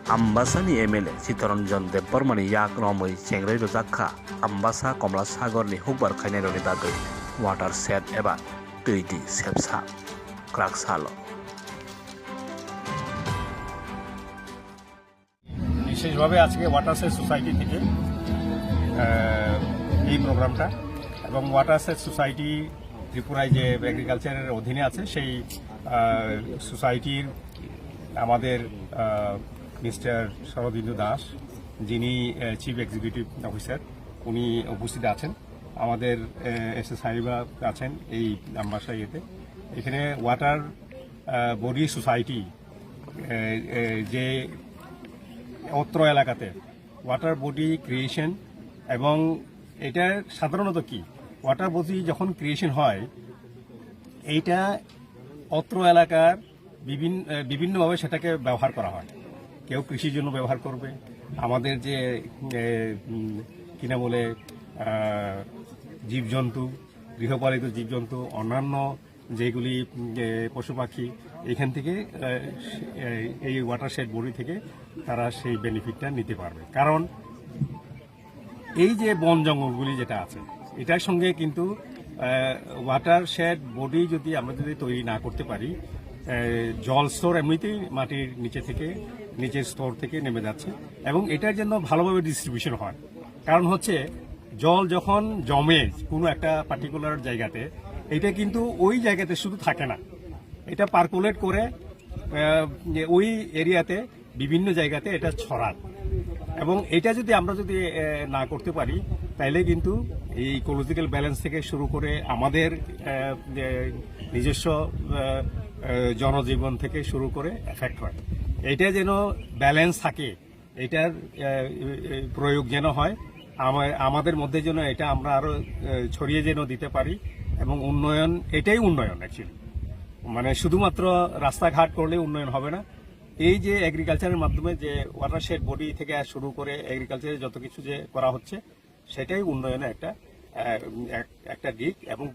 Ambasani MLA Chittaranjan Debbarmani yak nomoi chengrei rojakha Ambasa Komla Sagar ni hukbar khainai roni bagui water set eba tui di sepsa krak salo বিশেষভাবে আজকে ওয়াটারসেট society থেকে এই প্রোগ্রামটা এবং ওয়াটারসেট society ত্রিপুরায় যে এগ্রিকালচারের অধীনে আছে সেই সোসাইটির আমাদের মিস্টার শরদিন্দু দাস যিনি চিফ এক্সিকিউটিভ অফিসার উনি উপস্থিত আছেন, আমাদের এসএস সাহেবা আছেন এই আমবাসা ইয়েতে। এখানে ওয়াটার বডি সোসাইটি যে অত্র এলাকাতে ওয়াটার বডি ক্রিয়েশন এবং এটা সাধারণত কি ওয়াটার বডি যখন ক্রিয়েশন হয় এইটা অত্র এলাকার বিভিন্নভাবে সেটাকে ব্যবহার করা হয়। কেউ কৃষির জন্য ব্যবহার করবে, আমাদের যে কিনা বলে জীবজন্তু, গৃহপালিত জীবজন্তু, অন্যান্য যেগুলি পশু পাখি, এখান থেকে এই ওয়াটারশেড বডি থেকে তারা সেই বেনিফিটটা নিতে পারবে। কারণ এই যে বন জঙ্গলগুলি যেটা আছে এটার সঙ্গে কিন্তু ওয়াটারশেড বডি যদি আমরা তৈরি না করতে পারি, জল স্তর এমনিতেই মাটির নিচে থেকে নিচের স্তর থেকে নেমে যাচ্ছে এবং এটার জন্য ভালোভাবে ডিস্ট্রিবিউশন হয়। কারণ হচ্ছে জল যখন জমে কোনো একটা পার্টিকুলার জায়গাতে, এটা কিন্তু ওই জায়গাতে শুধু থাকে না, এটা পার্কুলেট করে ওই এরিয়াতে বিভিন্ন জায়গাতে এটা ছড়ায় এবং এটা যদি আমরা না করতে পারি তাইলে কিন্তু এই ইকোলজিক্যাল ব্যালেন্স থেকে শুরু করে আমাদের নিজস্ব জনজীবন থেকে শুরু করে এফেক্ট হয়। এটা যেন ব্যালেন্স থাকে, এটার প্রয়োগ যেন হয় আমাদের মধ্যে, যেন এটা আমরা আরো ছড়িয়ে যেন দিতে পারি এবং উন্নয়ন, এটাই উন্নয়ন অ্যাকচুয়ালি। মানে শুধুমাত্র রাস্তাঘাট করলে উন্নয়ন হবে না, এই যে এগ্রিকালচারের মাধ্যমে যে ওয়াটারশেড বডি থেকে শুরু করে এগ্রিকালচারে যত কিছু যে করা হচ্ছে সেটাই উন্নয়নের একটা দিক এবং